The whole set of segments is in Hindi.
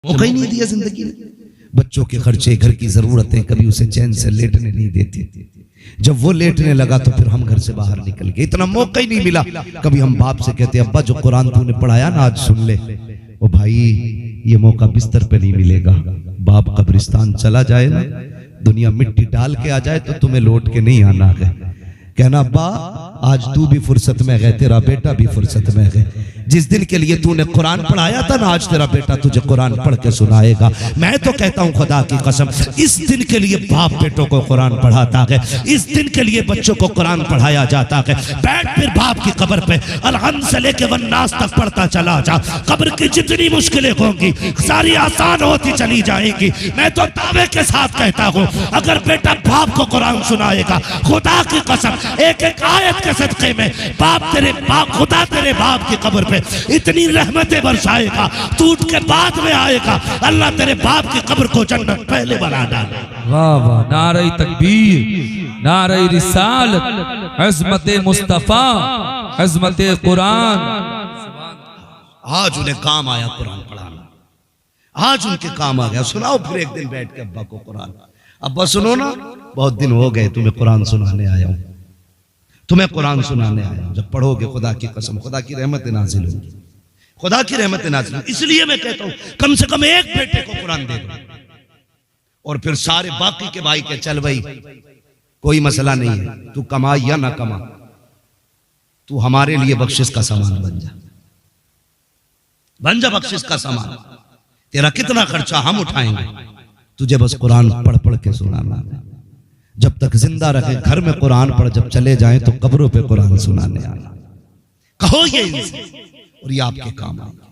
मौका ही नहीं दिया जिंदगी ने। बच्चों के खर्चे, घर की जरूरतें कभी उसे चैन से लेटने नहीं देती। जब वो लेटने लगा तो फिर हम घर से बाहर निकल गए। इतना मौका ही नहीं मिला। कभी हम बाप से कहते अब्बा जो कुरान तूने पढ़ाया ना आज सुन ले। ओ भाई ये मौका बिस्तर पे नहीं मिलेगा। बाप कब्रिस्तान चला जाए ना, दुनिया मिट्टी डाल के आ जाए तो तुम्हें लौट के नहीं आना है। कहना अब्बा आज तू भी फुर्सत में गए, तेरा बेटा भी फुर्सत में गए। जिस दिन के लिए तूने कुरान पढ़ाया था ना, आज तेरा बेटा तुझे कुरान पढ़ के सुनाएगा। मैं तो कहता हूँ खुदा की कसम, इस दिन के लिए बाप बेटों को कुरान पढ़ाता है, इस दिन के लिए बच्चों को कुरान पढ़ाया जाता है। बैठ फिर बाप की कब्र पे अलहम्द से लेके वन्नास तक पढ़ता चला जा। कब्र की जितनी मुश्किलें होंगी सारी आसान होती चली जाएंगी। मैं तो दावे के साथ कहता हूँ अगर बेटा बाप को कुरान सुनाएगा, खुदा की कसम एक एक आयत के सदके में बाप खुदा तेरे बाप की कब्र पे इतनी रहमतें बरसाएगा, टूट के बाद में आएगा। अल्लाह तेरे बाप की कब्र को जन्नत पहले बना डाले। वाह वाह, नारे तकबीर, नारे रिसालत, अज़मत मुस्तफा, अज़मत कुरान। आज उन्हें काम आया कुरान पढ़ाना, आज उनके काम आ गया। सुनाओ फिर एक दिन बैठ के अब्बा को कुरान। अब्बा सुनो ना, बहुत दिन हो गए तुम्हें कुरान सुनाने आया हूं, तुम्हें कुरान सुनाने आया हूं। जब पढ़ोगे खुदा की कसम खुदा की रहमत नाजिल होगी, खुदा की रहमत नाजिल होगी। इसलिए मैं कहता हूं कम से कम एक बेटे को कुरान दे दो और फिर सारे बाकी के भाई के चल भाई कोई मसला नहीं है, तू कमा या ना कमा, तू हमारे लिए बख्शिश का सामान बन जा बख्शिश का सामान। तेरा कितना खर्चा हम उठाएंगे, तुझे बस कुरान पढ़ पढ़ के सुनाना है। जब तक जिंदा रखे घर में कुरान पढ़, जब चले जाएं तो कब्रों पे कुरान सुनाने आना। कहो ये इनसे और ये आपके काम आएगा।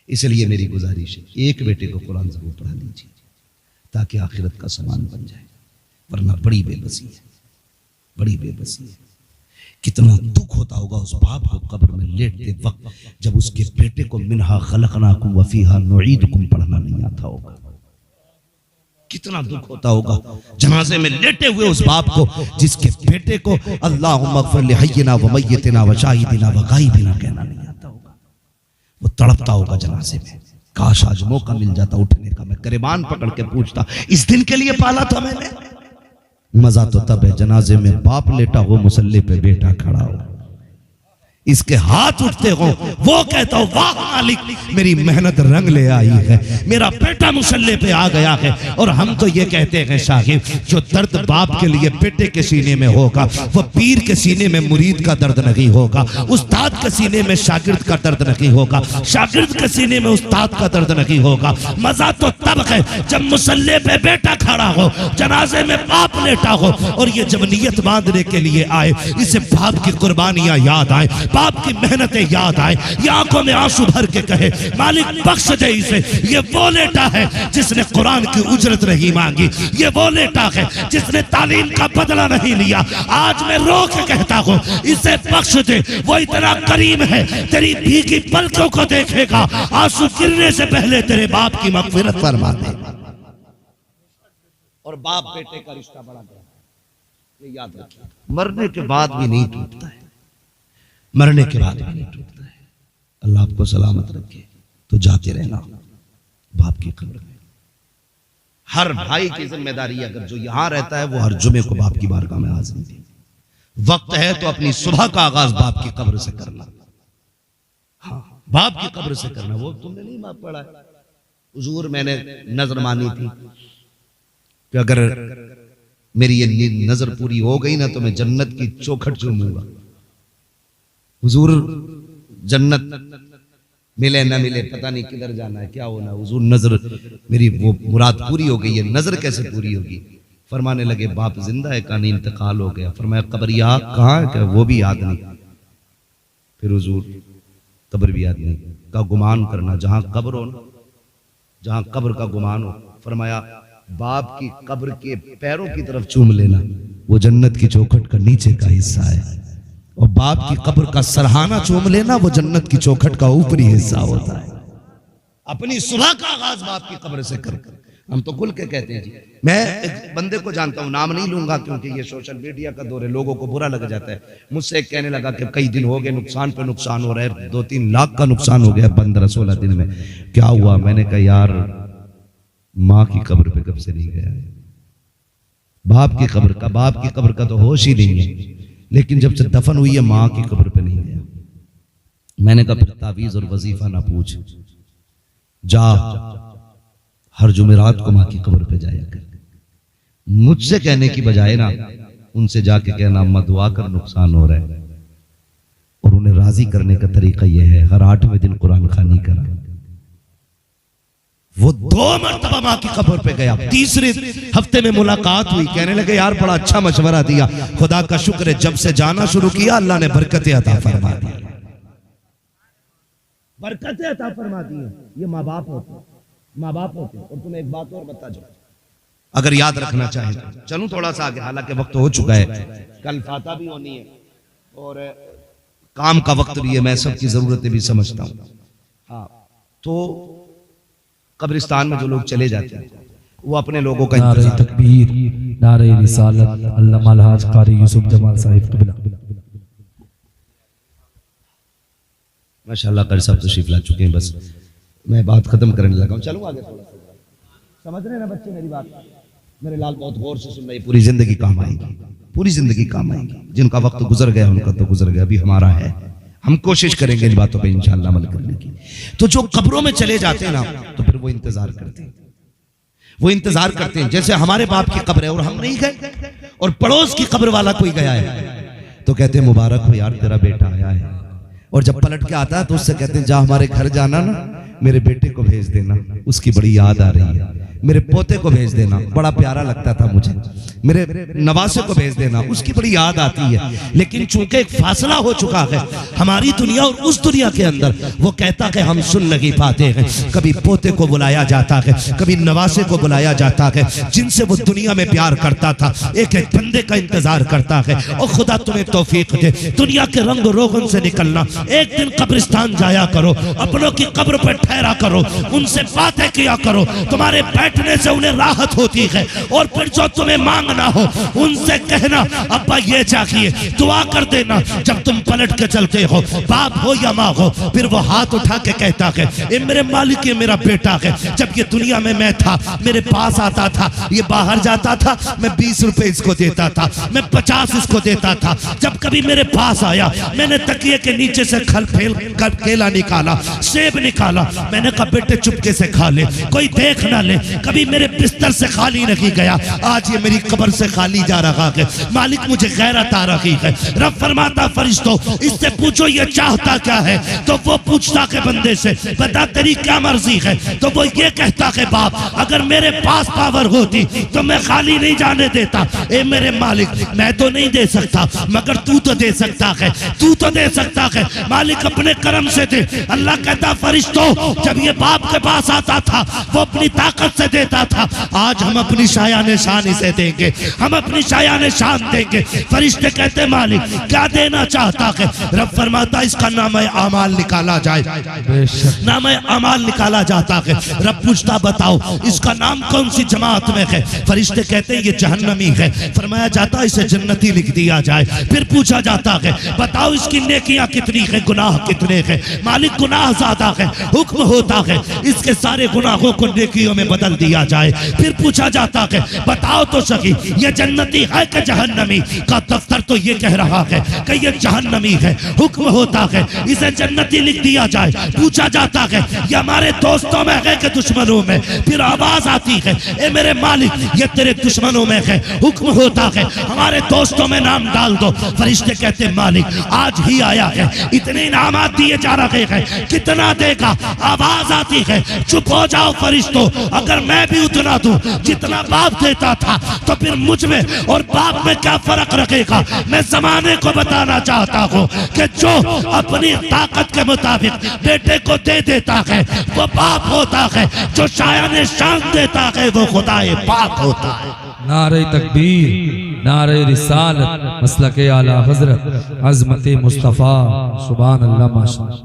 इसलिए मेरी गुजारिश है एक बेटे को कुरान जरूर पढ़ा लीजिए ताकि आखिरत का सामान बन जाए, वरना बड़ी बेबसी है, बड़ी बेबसी है। कितना दुख होता होगा उस बाप को कब्र में लेटते वक्त जब उसके बेटे को मिन्हा खलकनाकुम व फीहा नुईदुकुम पढ़ना नहीं आता होगा। कितना दुख होता होगा जनाजे में लेटे हुए उस बाप को जिसके बेटे को अल्लाहुम्मा अग़फ़िर लिहय्यिना व मय्यितिना व शाहिदिना व गायबिना कहना नहीं आता होगा। वो तड़पता होगा जनाजे में, काश आज मौका मिल जाता उठने का, मैं गिरबान पकड़ के पूछता इस दिन के लिए पाला था मैंने। मजा तो तब है जनाजे में बाप लेटा हो, मुसल्ले पे बेटा खड़ा हो, इसके हाथ उठते हो, वो कहता हो वाह मालिक मेरी मेहनत रंग ले आई है, मेरा बेटा मुसल्ले पे आ गया है। और हम तो ये कहते हैं साहिब जो दर्द बाप के लिए बेटे के सीने में होगा वो पीर के सीने में मुरीद का दर्द नहीं होगा, उस्ताद के सीने में शागिर्द का दर्द नहीं होगा, शागिर्द के सीने में उस्ताद का दर्द नहीं होगा। मजा तो तब है जब मुसल्ले पे बेटा खड़ा हो, जनाजे में बाप लेटा हो और ये जब नियत बांधने के लिए आए, इसे बाप की कुर्बानियां याद आए, बाप की मेहनतें याद आए, ये आंखों में आंसू भर के कहे मालिक बख्श दे इसे। ये वो लेटा है जिसने कुरान की उजरत नहीं मांगी, ये वो लेटा है जिसने तालीम का बदला नहीं लिया। आज मैं रो के कहता हूं इसे बख्श दे, वो इतना करीम है तेरी भीगी पलकों को देखेगा, आंसू गिरने से पहले तेरे बाप की मगफिरत फरमा देगा। और बाप बेटे का रिश्ता बड़ा गया, ये याद रखिए, मरने के बाद भी नहीं टूटता है, मरने के बाद भी नहीं टूटता है। अल्लाह आपको सलामत रखे। तो जाते रहना बाप की कब्र में। हर भाई की जिम्मेदारी अगर जो यहां रहता है वो हर जुमे को बाप की बारगाह में हाजिर दे। वक्त है तो अपनी सुबह का आगाज बाप की कब्र से करना। हाँ, बाप की कब्र से करना। वो तुमने नहीं माफ पढ़ा है हुजूर, मैंने नजर मानी थी कि अगर मेरी ये नजर पूरी हो गई ना तो मैं जन्नत की चौखट चूमूंगा। हुजूर जन्नत मिले ना मिले पता नहीं किधर जाना है, क्या होना। हुजूर नजर मेरी वो मुराद पूरी हो गई है। नजर कैसे पूरी होगी? फरमाने लगे बाप जिंदा है, कहानी इंतकाल हो गया। फरमाया कब्र याद कहाँ है? वो भी याद नहीं। फिर हुजूर कब्र भी याद नहीं का गुमान करना, जहां कब्र हो ना, जहां कब्र का गुमान हो। फरमाया बाप की कब्र के पैरों की तरफ चूम लेना, वो जन्नत की चौखट का नीचे का हिस्सा है। और बाप की कब्र का सरहाना चूम लेना वो जन्नत की चौखट का ऊपरी हिस्सा होता है। अपनी सुबह का आगाज बाप की कब्र से कर, हम तो खुल के कहते हैं जी। मैं एक बंदे को जानता हूं, नाम नहीं लूंगा क्योंकि ये सोशल मीडिया का दौर है, लोगों को बुरा लग जाता है। मुझसे एक कहने लगा कि कई दिन हो गए नुकसान पे नुकसान हो रहा है, 2-3 लाख का नुकसान हो गया 15-16 दिन में। क्या हुआ? मैंने कहा यार माँ की कब्र पे कब से नहीं गया, बाप की कब्र का तो होश ही नहीं है, लेकिन जब से दफन हुई है माँ की कब्र पे नहीं गया। मैंने कहा फिर तावीज और वजीफा ना पूछ, जा हर जुमेरात को माँ की कब्र पे जाया कर। मुझसे कहने की बजाय ना उनसे जाके कहना अम्मा दुआ कर नुकसान हो रहा है, और उन्हें राजी करने का तरीका यह है हर 8वें दिन कुरान खानी करा। वो 2 मरतबा माँ की कब्र पे गया, तीसरे हफ्ते में मुलाकात हुई, कहने लगे यार बड़ा अच्छा मशवरा दिया, खुदा का शुक्र है जब से जाना शुरू किया अल्लाह ने बरकतें अता फरमा दी, बरकतें अता फरमा दी। ये माँ बाप होते हैं। और तुम्हें एक बात और बता जाओ, अगर याद रखना चाहे तो चलूं थोड़ा सा आगे, हालांकि वक्त हो चुका है, कल फाता भी होनी है और काम का वक्त भी है, मैं सबकी जरूरतें भी समझता हूं। हाँ, तो कब्रिस्तान में जो लोग चले जाते हैं वो अपने लोगों का नारे तकबीर, नारे रिसालत, अल्लामा अलहाज कारी यूसुफ जमाल साहिब क़िबला। माशाल्लाह कर सब तशरीफ ला चुके हैं, बस मैं बात खत्म करने लगा हूं। चलूं आगे थोड़ा सा, समझ रहे हैं ना बच्चे मेरी बात? मेरे लाल बहुत गौर से सुन रहे, पूरी जिंदगी काम आएगी, पूरी जिंदगी काम आएगी। जिनका वक्त गुजर गया उनका तो गुजर गया, अभी हमारा है, हम कोशिश करेंगे इन बातों पे इंशाअल्लाह अमल करने की। तो जो कब्रों में चले जाते हैं ना, तो फिर वो इंतजार करते हैं, जैसे हमारे बाप की कब्र है और हम नहीं गए, और पड़ोस की कब्र वाला कोई गया है तो कहते हैं मुबारक हो यार तेरा बेटा आया है, और जब पलट के आता है तो उससे कहते हैं जा हमारे घर जाना ना, मेरे बेटे को भेज देना, उसकी बड़ी याद आ रही है, मेरे पोते को भेज देना, बड़ा प्यारा लगता था मुझे, मेरे नवासे को भेज देना, उसकी बड़ी याद आती है। लेकिन चूंकि एक फासला हो चुका है हमारी दुनिया और उस दुनिया के अंदर, वो कहता है हम सुन नहीं पाते हैं। कभी पोते को बुलाया जाता है, कभी नवासे को बुलाया जाता है, जिनसे वो दुनिया में प्यार करता था, एक एक बंदे का इंतजार करता है। और खुदा तुम्हें तौफीक दे, दुनिया के रंग रोगन से निकलना, एक दिन कब्रिस्तान जाया करो, अपनों की कब्र पर ठहरा करो, उनसे बातें किया करो, तुम्हारे बैठने से उन्हें राहत होती है। और फिर जो तुम्हें मांगना हो उनसे कहना अब्बा ये चाहिए, दुआ कर देना। जब तुम पलट के चलते हो, बाप हो या माँ हो, फिर वो हाथ उठा के कहता है ये मेरे मालिक, ये मेरा बेटा है। जब ये दुनिया में मैं था, मेरे पास आता था, ये बाहर जाता था, मैं 20 रुपए इसको देता था, मैं 50 इसको देता था। जब कभी मेरे पास आया, मैंने तकिए के नीचे से केला निकाला, सेब निकाला, मैंने कहा बेटे चुपके से खा ले, कोई देख ना ले। कभी मेरे बिस्तर से खाली नहीं गया, आज ये मेरी कब्र से खाली जा रहा है। मालिक मुझे गैरत आ रही है। रब फरमाता फरिश्तों इससे पूछो ये चाहता क्या है, तो वो पूछता के बंदे से बता तेरी क्या मर्जी है, तो वो ये कहता है बाप अगर मेरे पास पावर होती तो मैं खाली नहीं जाने देता। ए मेरे मालिक मैं तो नहीं दे सकता, मगर तू तो दे सकता है, तू तो दे सकता है, मालिक अपने करम से दे। अल्लाह कहता फरिश्तों जब ये बाप के पास आता था वो अपनी ताकत से देता था, आज हम अपनी शायान शान इसे देंगे, हम अपनी शायान शान देंगे। फरिश्ते कहते मालिक क्या देना चाहता है? रब फरमाता इसका नाम अमाल निकाला जाए, नाम अमाल निकाला जाता है। रब पूछता बताओ इसका नाम कौन सी जमात में है? फरिश्ते कहते हैं ये जहन्नमी है। फरमाया जाता इसे जन्नती लिख दिया जाए। फिर पूछा जाता है बताओ इसकी नेकियां कितनी है, गुनाह कितने हैं? मालिक गुनाह ज्यादा है। हुक्म होता है इसके सारे गुनाहों को नेकियों में बदल दिया जाए। फिर पूछा जाता है बताओ तो सही ये जन्नती है कि जहन्नमी? का दफ्तर तो ये कह रहा है कि ये जहन्नमी है। हुक्म होता है इसे जन्नती लिख दिया जाए। पूछा जाता है ये हमारे दोस्तों में है कि दुश्मनों में? फिर आवाज आती है ए मेरे मालिक ये तेरे दुश्मनों में है। हुक्म होता है हमारे दोस्तों में नाम डाल दो। फरिश्ते कहते मालिक आज ही आया है, इतने इनामात दिए जा रहे हैं, कितना देगा? आवाज आती है चुप हो जाओ फरिश्तों, अगर मैं भी उतना दूं जितना बाप देता था तो फिर मुझ में और बाप में क्या फर्क रखेगा? मैं जमाने को बताना चाहता हूँ कि जो अपनी ताकत के मुताबिक बेटे को दे देता है वो बाप होता है, जो शायान शान देता है वो खुदाए पाक होता है। नारे तकबीर, नारे रिसालत, मसलके आला हजरत, अज़मते मुस्तफ़ा, सुभान अल्लाह माशाअल्लाह।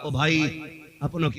ओ भाई अपनों